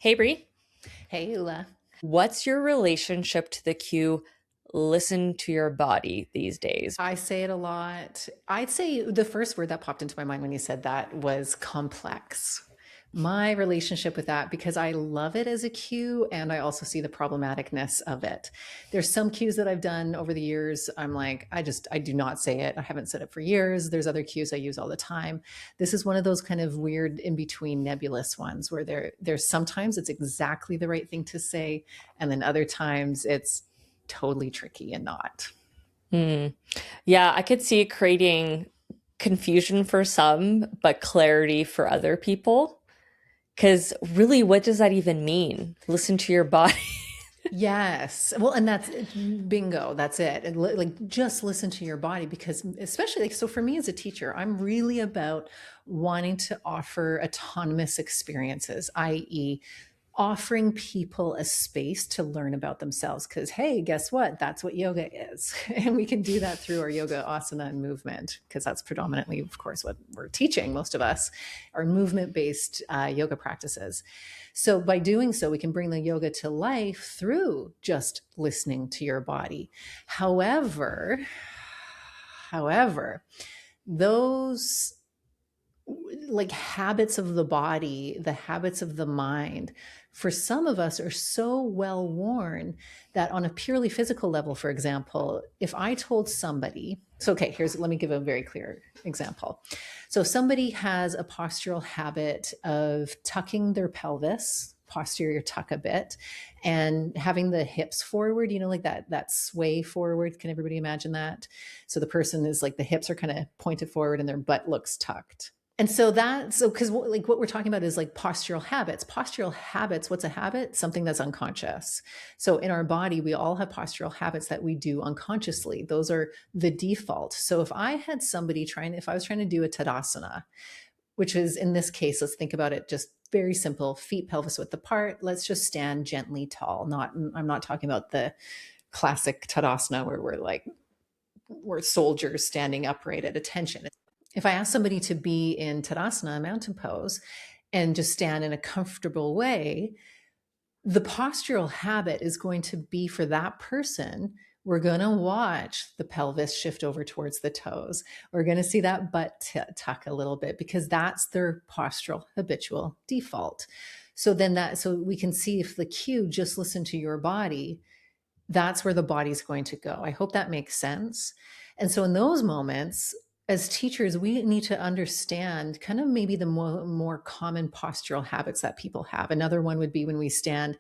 Hey, Brie, Hey, Ula. what's your relationship to the cue listen to your body these days? I say it a lot. I'd say the first word that popped into my mind when you said that was complex. My relationship with that, because I love it as a cue and I also see the problematicness of it. There's some cues that I've done over the years. I'm like, I do not say it. I haven't said it for years. There's other cues I use all the time. This is one of those kind of weird in between nebulous ones where there's sometimes it's exactly the right thing to say. And then other times it's totally tricky and not. Hmm. Yeah, I could see it creating confusion for some, but clarity for other people. Because really, what does that even mean? Listen to your body. Yes. Well, and that's bingo. That's it. And like just listen to your body because especially like so for me as a teacher, I'm really about wanting to offer autonomous experiences, i.e. offering people a space to learn about themselves because hey, guess what? That's what yoga is. And we can do that through our yoga asana and movement because that's predominantly of course what we're teaching most of us are movement based yoga practices. So by doing so, we can bring the yoga to life through just listening to your body. However, those like habits of the body, the habits of the mind, for some of us are so well worn that on a purely physical level, for example, if I told somebody, so okay, let me give a very clear example. So somebody has a postural habit of tucking their pelvis, posterior tuck a bit, and having the hips forward, like that sway forward. Can everybody imagine that? So the person is like the hips are kind of pointed forward and their butt looks tucked. And so because like what we're talking about is like postural habits. Postural habits, what's a habit? Something that's unconscious. So in our body, we all have postural habits that we do unconsciously. Those are the default. So if I was trying to do a Tadasana, which is in this case, let's think about it just very simple, feet pelvis width apart. Let's just stand gently tall. I'm not talking about the classic Tadasana where we're soldiers standing upright at attention. If I ask somebody to be in Tadasana, mountain pose, and just stand in a comfortable way, the postural habit is going to be for that person. We're going to watch the pelvis shift over towards the toes. We're going to see that butt tuck a little bit because that's their postural habitual default. So we can see if the cue, just listen to your body, that's where the body's going to go. I hope that makes sense. And so in those moments, as teachers, we need to understand kind of maybe the more common postural habits that people have. Another one would be when we stand,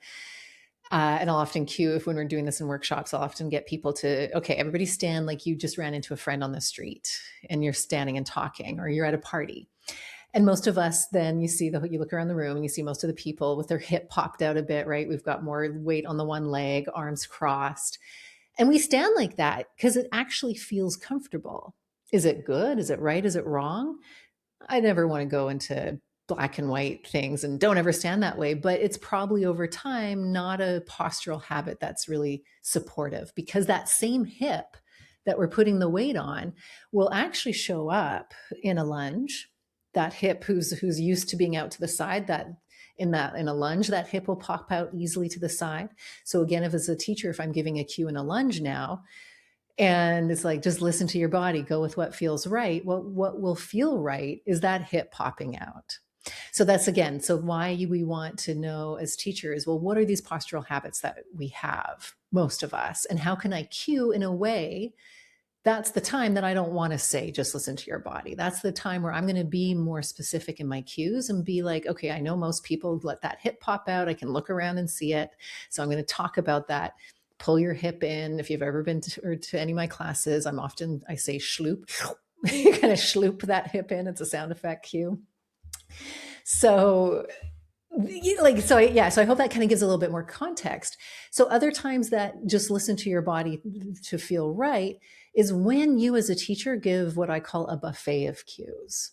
and I'll often cue if when we're doing this in workshops, I'll often get people to, okay, everybody stand like you just ran into a friend on the street and you're standing and talking, or you're at a party. And most of us, then you look around the room and you see most of the people with their hip popped out a bit, right? We've got more weight on the one leg, arms crossed. And we stand like that because it actually feels comfortable. Is it good? Is it right? Is it wrong? I never want to go into black and white things and don't ever stand that way, but it's probably over time not a postural habit that's really supportive because that same hip that we're putting the weight on will actually show up in a lunge. That hip who's used to being out to the side, that in a lunge, that hip will pop out easily to the side. So again, if as a teacher, if I'm giving a cue in a lunge now, and it's like, just listen to your body, go with what feels right. What will feel right is that hip popping out. So that's again, so why we want to know as teachers, well, what are these postural habits that we have, most of us, and how can I cue in a way that's the time that I don't want to say, just listen to your body. That's the time where I'm going to be more specific in my cues and be like, okay, I know most people let that hip pop out. I can look around and see it. So I'm going to talk about that. Pull your hip in. If you've ever been to any of my classes, I say shloop. You kind of shloop that hip in. It's a sound effect cue. So so I hope that kind of gives a little bit more context. So other times that just listen to your body to feel right is when you as a teacher give what I call a buffet of cues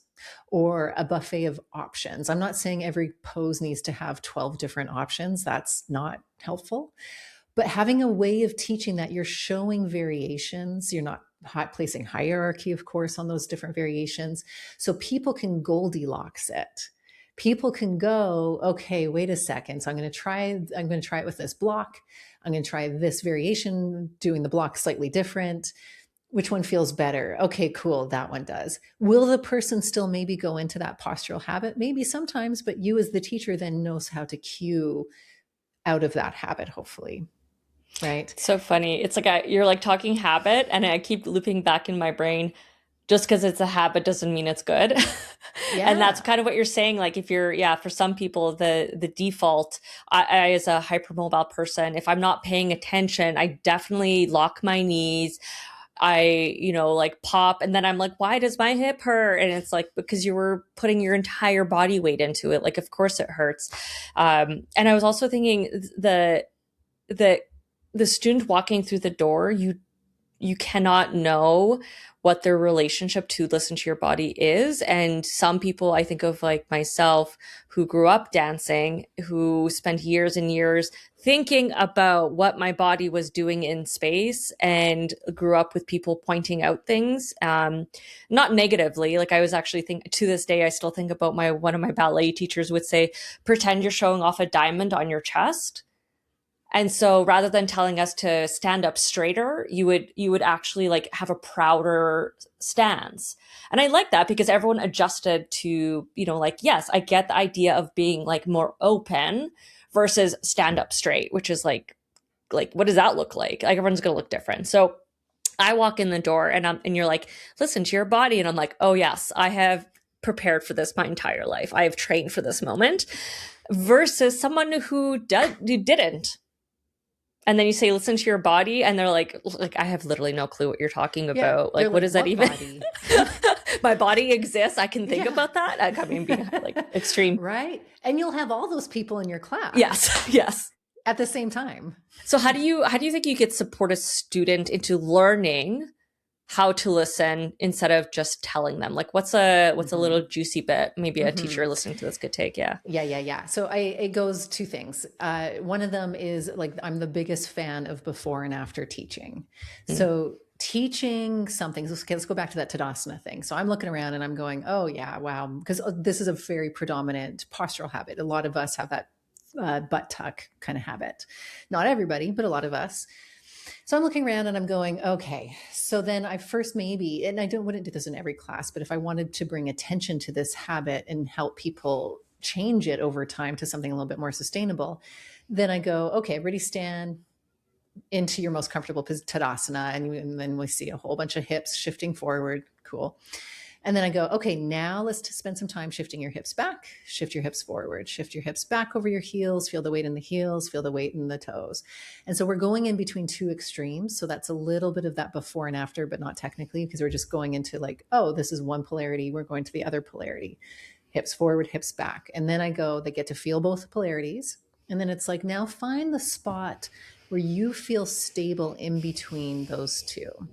or a buffet of options. I'm not saying every pose needs to have 12 different options. That's not helpful. But having a way of teaching that you're showing variations, you're not placing hierarchy, of course, on those different variations. So people can Goldilocks it People can go, okay, wait a second. So I'm going to try it with this block. I'm going to try this variation, doing the block slightly different. Which one feels better? Okay, cool. That one does. Will the person still maybe go into that postural habit? Maybe sometimes, but you as the teacher then knows how to cue out of that habit, hopefully. Right? So funny. It's like you're like talking habit, and I keep looping back in my brain. Just because it's a habit doesn't mean it's good. And that's Yeah. kind of what you're saying. Like if you're, yeah, for some people, the default, I as a hypermobile person, if I'm not paying attention, I definitely lock my knees. I, like pop, and then I'm like, why does my hip hurt? And it's like, because you were putting your entire body weight into it. Like, of course it hurts. And I was also thinking the the student walking through the door, you cannot know what their relationship to listen to your body is. And some people, I think of like myself, who grew up dancing, who spent years and years thinking about what my body was doing in space, and grew up with people pointing out things, not negatively. Like I was actually to this day, I still think about one of my ballet teachers would say, pretend you're showing off a diamond on your chest. And so rather than telling us to stand up straighter, you would actually like have a prouder stance. And I like that because everyone adjusted to, like, yes, I get the idea of being like more open versus stand up straight, which is like what does that look like? Like everyone's going to look different. So I walk in the door, and you're like, listen to your body, and I'm like, oh yes, I have prepared for this my entire life. I have trained for this moment, versus someone who didn't. And then you say, listen to your body, and they're like, I have literally no clue what you're talking Yeah. about. They're Like, what like, does that what even? body? My body exists. I can think Yeah. about that. I mean, being like extreme. Right. And you'll have all those people in your class. Yes, yes. At the same time. So how do you think you could support a student into learning how to listen instead of just telling them? Like, what's a little juicy bit maybe a teacher listening to this could take? Yeah. Yeah. So it goes two things. One of them is like, I'm the biggest fan of before and after teaching. So teaching something, let's go back to that Tadasana thing. So I'm looking around and I'm going, oh yeah, wow. Because this is a very predominant postural habit. A lot of us have that butt tuck kind of habit. Not everybody, but a lot of us. So I'm looking around and I'm going, okay. So then I first maybe, and wouldn't do this in every class, but if I wanted to bring attention to this habit and help people change it over time to something a little bit more sustainable, then I go, okay, everybody stand into your most comfortable Tadasana. And then we see a whole bunch of hips shifting forward. Cool. And then I go, okay, now let's spend some time shifting your hips back, shift your hips forward, shift your hips back over your heels, feel the weight in the heels, feel the weight in the toes. And so we're going in between two extremes. So that's a little bit of that before and after, but not technically, because we're just going into like, oh, this is one polarity. We're going to the other polarity, hips forward, hips back. And then I go, they get to feel both polarities. And then it's like, now find the spot where you feel stable in between those two.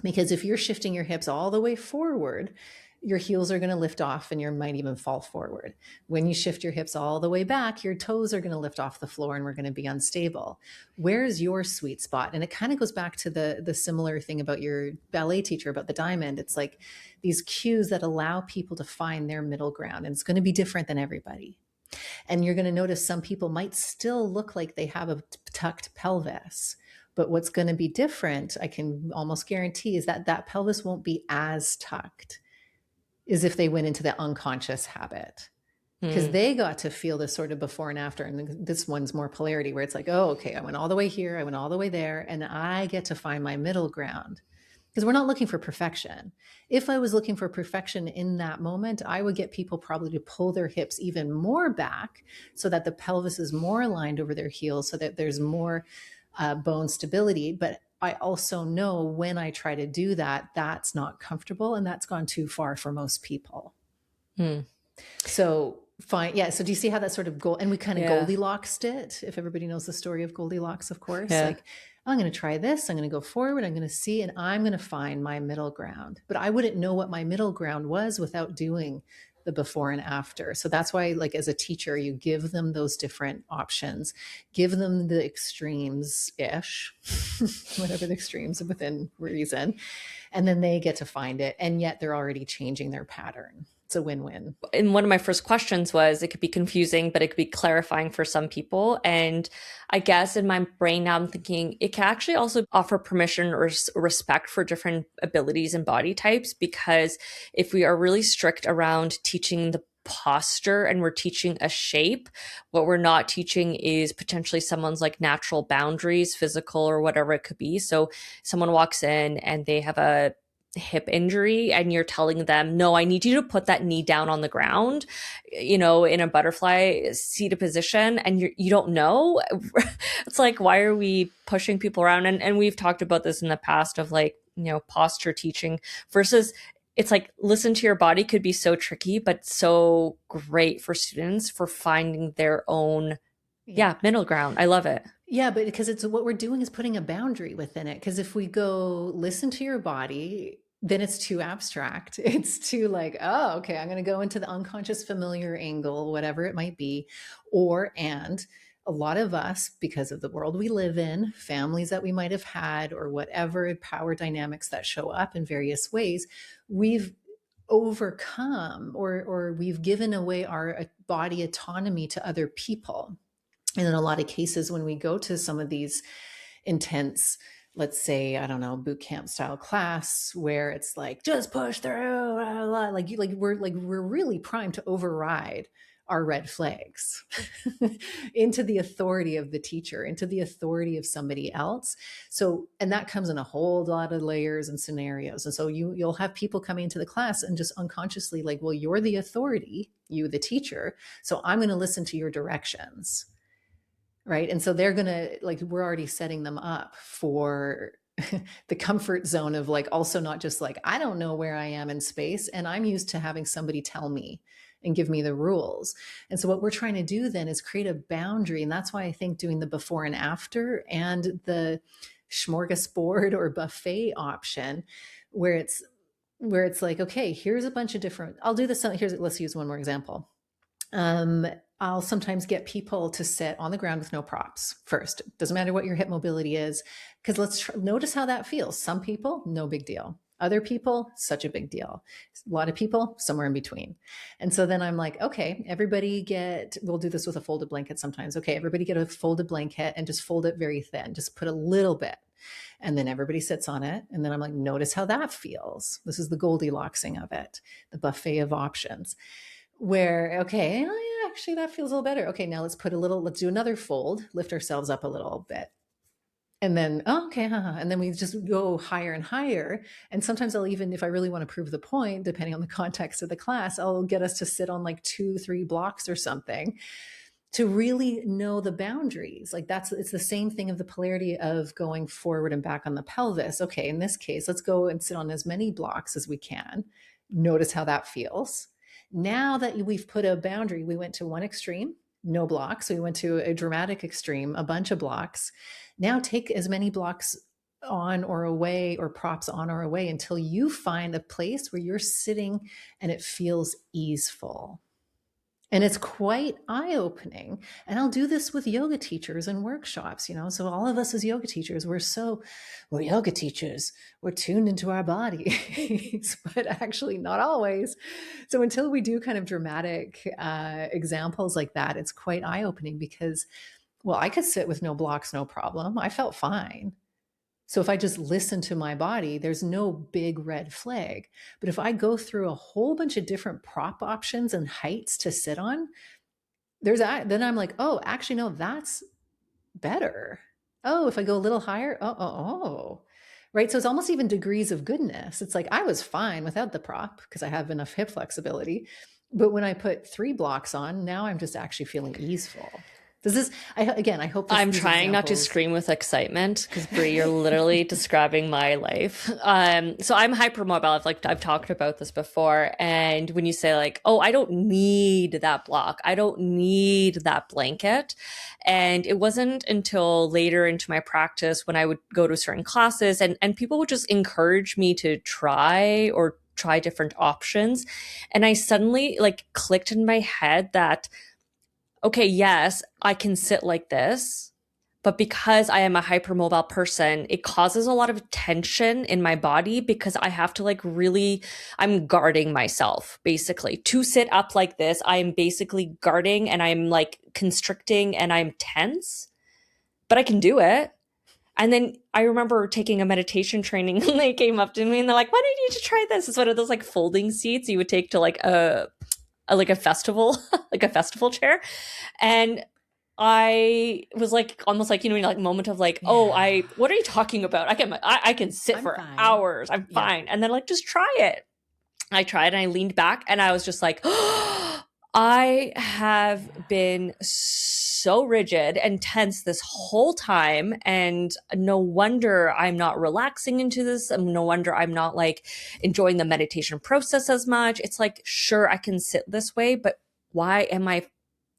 Because if you're shifting your hips all the way forward, your heels are going to lift off and you might even fall forward. When you shift your hips all the way back, your toes are going to lift off the floor and we're going to be unstable. Where's your sweet spot? And it kind of goes back to the similar thing about your ballet teacher, about the diamond. It's like these cues that allow people to find their middle ground. And it's going to be different than everybody. And you're going to notice some people might still look like they have a tucked pelvis. But what's going to be different, I can almost guarantee, is that pelvis won't be as tucked as if they went into the unconscious habit. Because they got to feel this sort of before and after. And this one's more polarity, where it's like, oh, okay, I went all the way here, I went all the way there, and I get to find my middle ground. Because we're not looking for perfection. If I was looking for perfection in that moment, I would get people probably to pull their hips even more back so that the pelvis is more aligned over their heels, so that there's more bone stability. But I also know when I try to do that, that's not comfortable and that's gone too far for most people. So fine. Yeah. So do you see how that sort of and we kind of Goldilocks it, if everybody knows the story of Goldilocks, of course. Like, I'm going to try this, I'm going to go forward, I'm going to see, and I'm going to find my middle ground. But I wouldn't know what my middle ground was without doing the before and after. So that's why, like, as a teacher, you give them those different options, give them the extremes-ish, whatever the extremes within reason, and then they get to find it. And yet they're already changing their pattern. It's a win-win. And one of my first questions was, it could be confusing, but it could be clarifying for some people. And I guess in my brain now I'm thinking it can actually also offer permission or respect for different abilities and body types, because if we are really strict around teaching the posture and we're teaching a shape, what we're not teaching is potentially someone's like natural boundaries, physical or whatever it could be. So someone walks in and they have a hip injury and you're telling them, no, I need you to put that knee down on the ground, in a butterfly seated position, and you don't know. It's like, why are we pushing people around? And we've talked about this in the past of like, posture teaching versus, it's like, listen to your body could be so tricky, but so great for students for finding their own, Yeah. middle ground. I love it. Yeah, but because it's what we're doing is putting a boundary within it. Because if we go listen to your body, then it's too abstract. It's too like, oh, okay, I'm going to go into the unconscious familiar angle, whatever it might be. And a lot of us, because of the world we live in, families that we might have had, or whatever power dynamics that show up in various ways, we've overcome or we've given away our body autonomy to other people. And in a lot of cases, when we go to some of these intense, let's say, I don't know, boot camp style class where it's like, just push through, blah, blah, we're really primed to override our red flags into the authority of the teacher, into the authority of somebody else. So, and that comes in a whole lot of layers and scenarios. And so you'll have people coming into the class and just unconsciously like, well, you're the authority, you, the teacher. So I'm going to listen to your directions. Right. And so they're going to like, we're already setting them up for the comfort zone of like, also not just like, I don't know where I am in space and I'm used to having somebody tell me and give me the rules. And so what we're trying to do then is create a boundary. And that's why I think doing the before and after and the smorgasbord or buffet option where it's like, okay, here's a bunch of different, I'll do this. Let's use one more example. I'll sometimes get people to sit on the ground with no props first. Doesn't matter what your hip mobility is, because notice how that feels. Some people, no big deal. Other people, such a big deal. A lot of people, somewhere in between. And so then I'm like, okay, we'll do this with a folded blanket sometimes. Okay, everybody get a folded blanket and just fold it very thin. Just put a little bit. And then everybody sits on it. And then I'm like, notice how that feels. This is the Goldilocksing of it, the buffet of options. Where, okay, oh yeah, actually that feels a little better. Okay, now let's do another fold, lift ourselves up a little bit. And then, oh, okay, and then we just go higher and higher. And sometimes I'll even, if I really want to prove the point, depending on the context of the class, I'll get us to sit on like 2-3 blocks or something to really know the boundaries. Like it's the same thing of the polarity of going forward and back on the pelvis. Okay, in this case, let's go and sit on as many blocks as we can. Notice how that feels. Now that we've put a boundary, we went to one extreme, no blocks. We went to a dramatic extreme, a bunch of blocks. Now take as many blocks on or away or props on or away until you find a place where you're sitting and it feels easeful. And it's quite eye-opening. And I'll do this with yoga teachers and workshops, So all of us as yoga teachers, we're yoga teachers. We're tuned into our bodies, but actually not always. So until we do kind of dramatic examples like that, it's quite eye-opening because, well, I could sit with no blocks, no problem. I felt fine. So if I just listen to my body, there's no big red flag. But if I go through a whole bunch of different prop options and heights to sit on, then I'm like, oh, actually, no, that's better. Oh, if I go a little higher, oh. Right. So it's almost even degrees of goodness. It's like I was fine without the prop because I have enough hip flexibility. But when I put 3 blocks on, now I'm just actually feeling easeful. I hope I'm trying not to scream with excitement because Brea, you're literally describing my life. So I'm hypermobile. I've talked about this before. And when you say like, oh, I don't need that block, I don't need that blanket. And it wasn't until later into my practice when I would go to certain classes and people would just encourage me to try different options. And I suddenly like clicked in my head that, okay, yes, I can sit like this, But because I am a hypermobile person, it causes a lot of tension in my body because I have to like really, I'm guarding myself basically. To sit up like this, I'm basically guarding and I'm like constricting and I'm tense, but I can do it. And then I remember taking a meditation training and they came up to me and they're like, why don't you try this? It's one of those like folding seats you would take to like a festival, like a festival chair. And I was like almost like, you know, like moment of like, oh, Yeah. what are you talking about? I can sit I'm for fine. hours. I'm Yeah. fine. And then like, just try it. I tried and I leaned back and I was just like, I have been so rigid and tense this whole time. And no wonder I'm not relaxing into this. No wonder I'm not like enjoying the meditation process as much. It's like, sure, I can sit this way, but why am I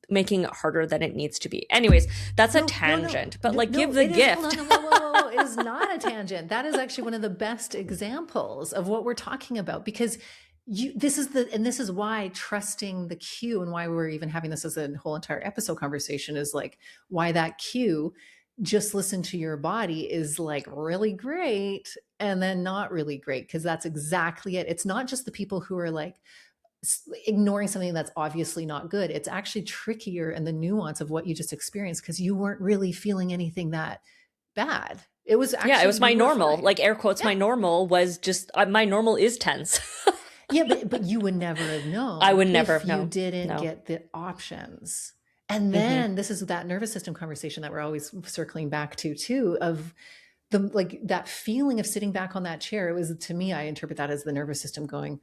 making it harder than it needs to be? Anyways, that's a No, no, no, tangent, but no, like give no. the It is. Hold gift. on. Whoa, whoa, whoa, whoa. It is not a tangent. That is actually one of the best examples of what we're talking about because this is why trusting the cue and why we're even having this as a whole entire episode conversation is like why that cue, just listen to your body, is like really great and then not really great because that's exactly it. It's not just the people who are like ignoring something that's obviously not good. It's actually trickier in the nuance of what you just experienced because you weren't really feeling anything that bad. It was Yeah, it actually, was my you were normal, fine. like air quotes, my Yeah. normal was just, my normal is tense. Yeah, but you would never have I known would never if have you known. didn't No. get the options. And Hmm. then this is that nervous system conversation that we're always circling back to too, of the like that feeling of sitting back on that chair. It was, to me, I interpret that as the nervous system going,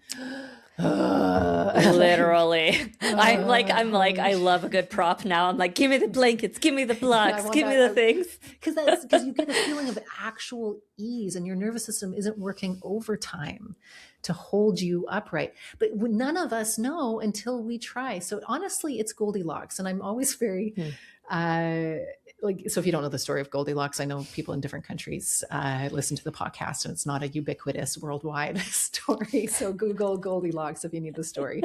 like, Literally. I'm like, holy I love a shit. good prop now. I'm like, give me the blankets, give me the Yeah, I blocks, want give me the that. things. Because you get a feeling of actual ease and your nervous system isn't working overtime to hold you upright. But none of us know until we try. So honestly, it's Goldilocks. And I'm always very, Hmm. uh, like, so if you don't know the story of Goldilocks, I know people in different countries listen to the podcast and it's not a ubiquitous worldwide story. So Google Goldilocks if you need the story.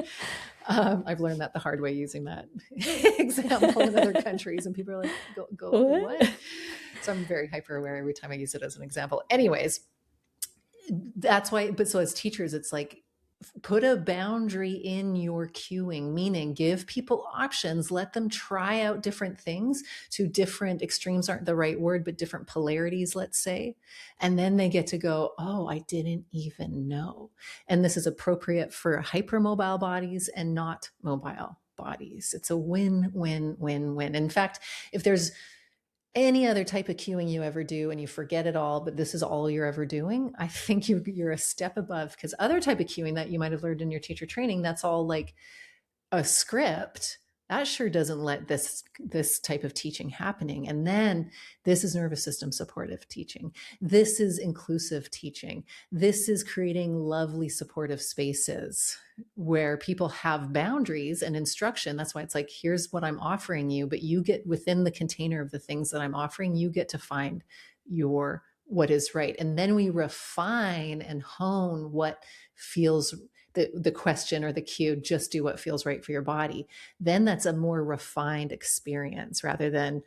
I've learned that the hard way using that example in other countries, and people are like, go What? what? So I'm very hyper aware every time I use it as an example. Anyways, that's why, but so as teachers, it's like, put a boundary in your cueing, meaning give people options, let them try out different things to different extremes, aren't the right word, but different polarities, let's say. And then they get to go, oh, I didn't even know. And this is appropriate for hypermobile bodies and not mobile bodies. It's a win, win, win, win. In fact, if there's any other type of cueing you ever do and you forget it all, but this is all you're ever doing, I think you're a step above, because other type of cueing that you might have learned in your teacher training, that's all like a script, that sure doesn't let this type of teaching happening. And then this is nervous system supportive teaching, this is inclusive teaching, this is creating lovely supportive spaces where people have boundaries and instruction. That's why it's like, here's what I'm offering you, but you get within the container of the things that I'm offering, you get to find your what is right. And then we refine and hone what feels, the question or the cue, just do what feels right for your body. Then that's a more refined experience rather than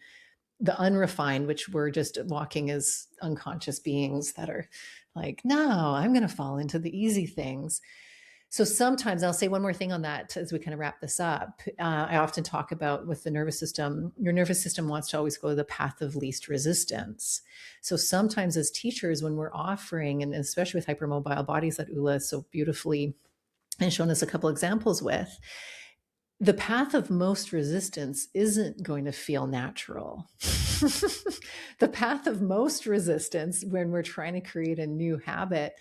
the unrefined, which we're just walking as unconscious beings that are like, no, I'm going to fall into the easy things. So sometimes I'll say one more thing on that as we kind of wrap this up. I often talk about with the nervous system, your nervous system wants to always go the path of least resistance. So sometimes as teachers, when we're offering, and especially with hypermobile bodies that Ula so beautifully and shown us a couple examples with, the path of most resistance isn't going to feel natural. The path of most resistance when we're trying to create a new habit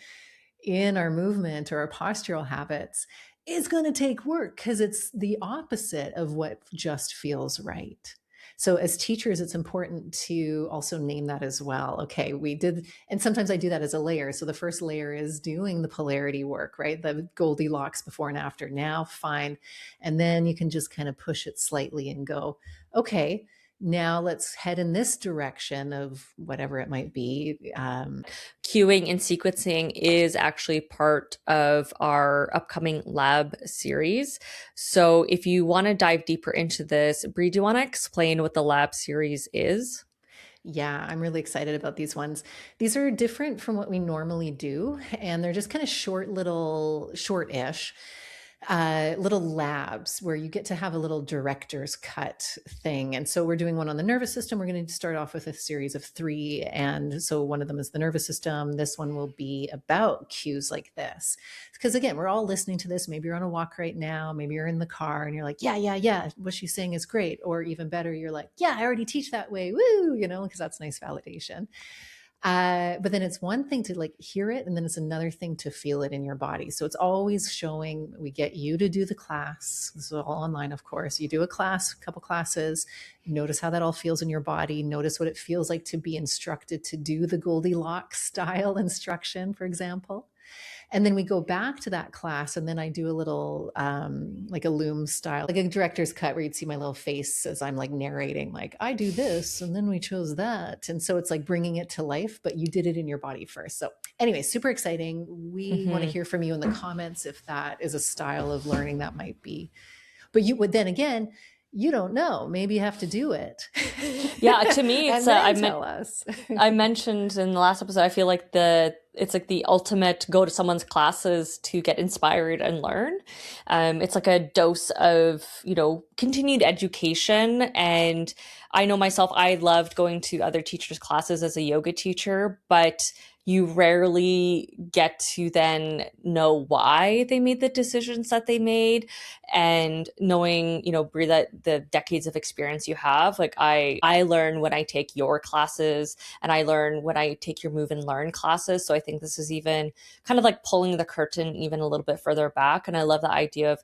in our movement or our postural habits is going to take work because it's the opposite of what just feels right. So as teachers, it's important to also name that as well. Okay, we did, and sometimes I do that as a layer. So the first layer is doing the polarity work, right? The Goldilocks before and after. Now, fine. And then you can just kind of push it slightly and go, okay, now let's head in this direction of whatever it might be. Queuing and sequencing is actually part of our upcoming lab series. So if you want to dive deeper into this, Brie, do you want to explain what the lab series is? Yeah, I'm really excited about these ones. These are different from what we normally do, and they're just kind of short-ish, little labs where you get to have a little director's cut thing. And so we're doing one on the nervous system. We're going to start off with a series of three. And so one of them is the nervous system. This one will be about cues like this. Because again, we're all listening to this. Maybe you're on a walk right now. Maybe you're in the car and you're like, yeah, yeah, yeah. What she's saying is great. Or even better, you're like, yeah, I already teach that way. Woo, because that's nice validation. But then it's one thing to like hear it, and then it's another thing to feel it in your body. So it's always showing. We get you to do the class. This is all online, of course. You do a class, a couple classes. Notice how that all feels in your body. Notice what it feels like to be instructed to do the Goldilocks style instruction, for example. And then we go back to that class, and then I do a little like a loom style, like a director's cut where you'd see my little face as I'm like narrating, like, I do this, and then we chose that. And so it's like bringing it to life, but you did it in your body first. So anyway, super exciting. We want to Hmm. hear from you in the comments if that is a style of learning that might be. But you would then again, you don't know. Maybe you have to do it. Yeah, to me, it's And then tell us. I mentioned in the last episode, I feel like it's like the ultimate go to someone's classes to get inspired and learn. It's like a dose of, continued education. And I know myself, I loved going to other teachers' classes as a yoga teacher, but you rarely get to then know why they made the decisions that they made. And knowing, Brie, that the decades of experience you have, like I learn when I take your classes, and I learn when I take your move and learn classes. So I think this is even kind of like pulling the curtain even a little bit further back. And I love the idea of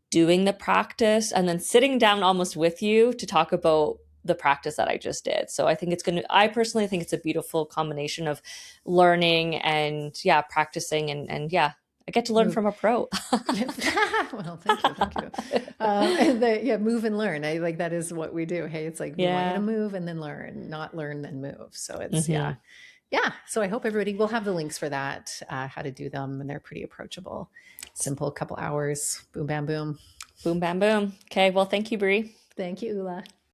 doing the practice and then sitting down almost with you to talk about the practice that I just did. So I personally think it's a beautiful combination of learning and yeah, practicing and yeah, I get to learn Move. from a pro. Well, thank you, thank you. Yeah, move and learn. I like that is what we do. Hey, it's like we want you to Yeah. move and then learn, not learn then move. So it's yeah, Hmm. yeah. So I hope everybody will have the links for that, how to do them, and they're pretty approachable, simple, couple hours, boom, bam, boom. Boom, bam, boom. Okay. Well, thank you, Brie. Thank you, Ula.